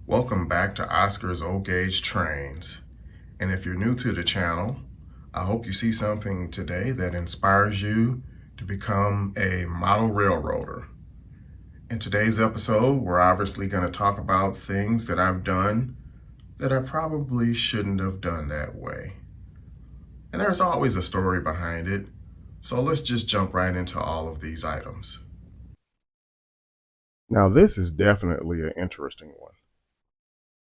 Welcome back to Oscar's Old Gauge Trains. And if you're new to the channel, I hope you see something today that inspires you to become a model railroader. In today's episode, we're obviously going to talk about things that I've done that I probably shouldn't have done that way. And there's always a story behind it, so let's just jump right into all of these items. Now, this is definitely an interesting one.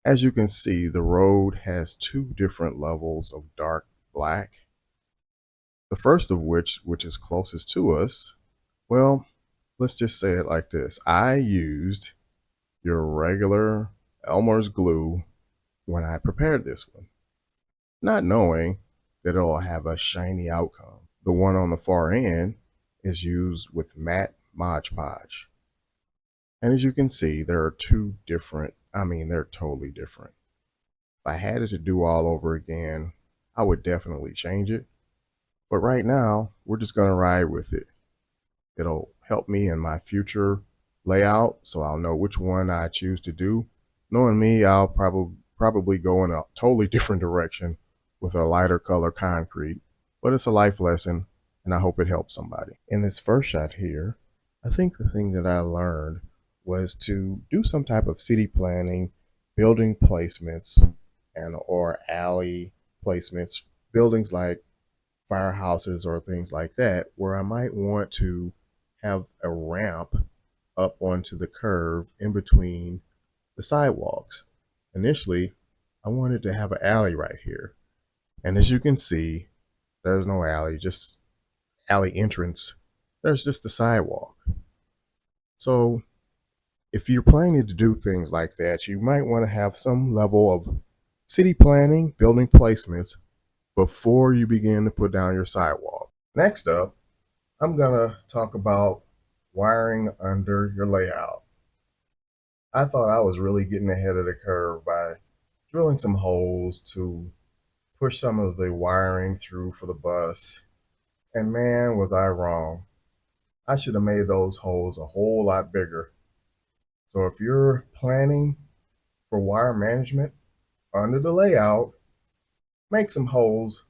As you can see, the road has two different levels of dark black. The first of which is closest to us, well, let's just say it like this. I used your regular Elmer's glue when I prepared this one, not knowing that it'll have a shiny outcome. The one on the far end is used with matte Mod Podge. And as you can see, there are two different, they're totally different. If I had it to do all over again, I would definitely change it. But right now, we're just going to ride with it. It'll help me in my future layout, so I'll know which one I choose to do. Knowing me, I'll probably go in a totally different direction with a lighter color concrete, but it's a life lesson, and I hope it helps somebody. In this first shot here, I think the thing that I learned was to do some type of city planning, building placements, and or alley placements, buildings like firehouses or things like that, where I might want to have a ramp up onto the curve in between the sidewalks. Initially, I wanted to have an alley right here. And as you can see, there's no alley, just alley entrance. There's just the sidewalk. So if you're planning to do things like that, you might want to have some level of city planning, building placements before you begin to put down your sidewalk. Next up, I'm going to talk about wiring under your layout. I thought I was really getting ahead of the curve by drilling some holes to push some of the wiring through for the bus. And man, was I wrong. I should have made those holes a whole lot bigger. So if you're planning for wire management under the layout, make some holes,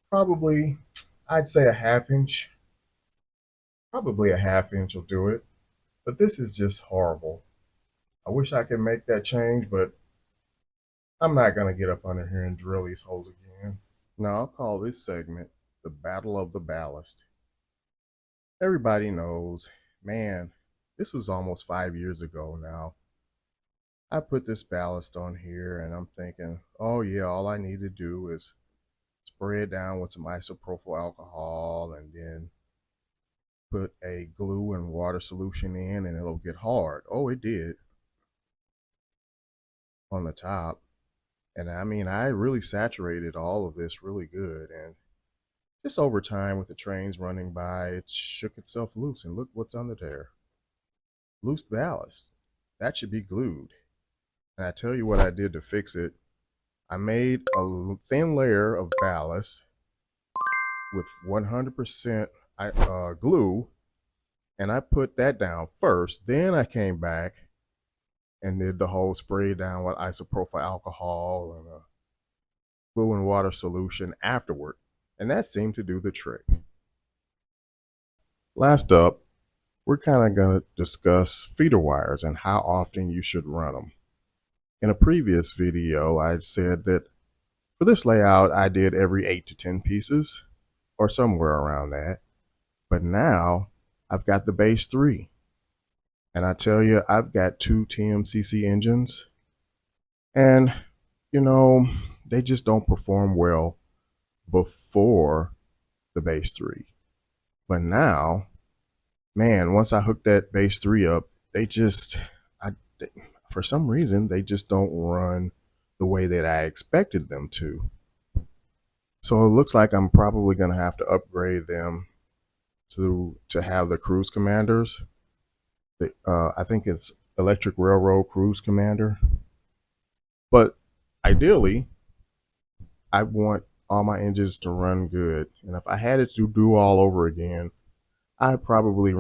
probably, I'd say a half inch. Probably a half inch will do it. But this is just horrible. I wish I could make that change, but I'm not going to get up under here and drill these holes again. Now, I'll call this segment the Battle of the Ballast. Everybody knows, man, this was almost 5 years ago now. I put this ballast on here and I'm thinking, oh yeah, all I need to do is spray it down with some isopropyl alcohol and then put a glue and water solution in and it'll get hard. Oh, it did on the top. And I really saturated all of this really good. And just over time with the trains running by, it shook itself loose. And look what's under there. Loose ballast. That should be glued. And I tell you what I did to fix it. I made a thin layer of ballast with 100% glue. And I put that down first. Then I came back and did the whole spray down with isopropyl alcohol and a glue and water solution afterward. And that seemed to do the trick. Last up, we're kind of going to discuss feeder wires and how often you should run them. In a previous video, I said that for this layout, I did every 8 to 10 pieces or somewhere around that. But now I've got the base 3. And I tell you, I've got 2 TMCC engines. And, they just don't perform well before the base 3. But now, man, once I hook that base 3 up, for some reason, they just don't run the way that I expected them to. So it looks like I'm probably going to have to upgrade them to have the cruise commanders. I think it's Electric Railroad Cruise Commander. But ideally, I want all my engines to run good. And if I had it to do all over again, I'd probably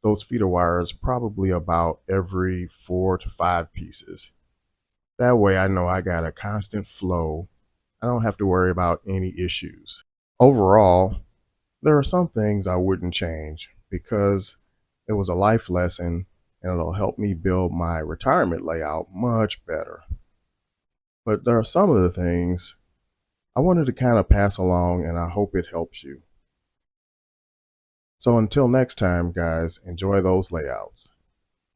those feeder wires, probably about every 4 to 5 pieces. That way I know I got a constant flow. I don't have to worry about any issues. Overall, there are some things I wouldn't change because it was a life lesson and it'll help me build my retirement layout much better. But there are some of the things I wanted to kind of pass along and I hope it helps you. So until next time, guys, enjoy those layouts.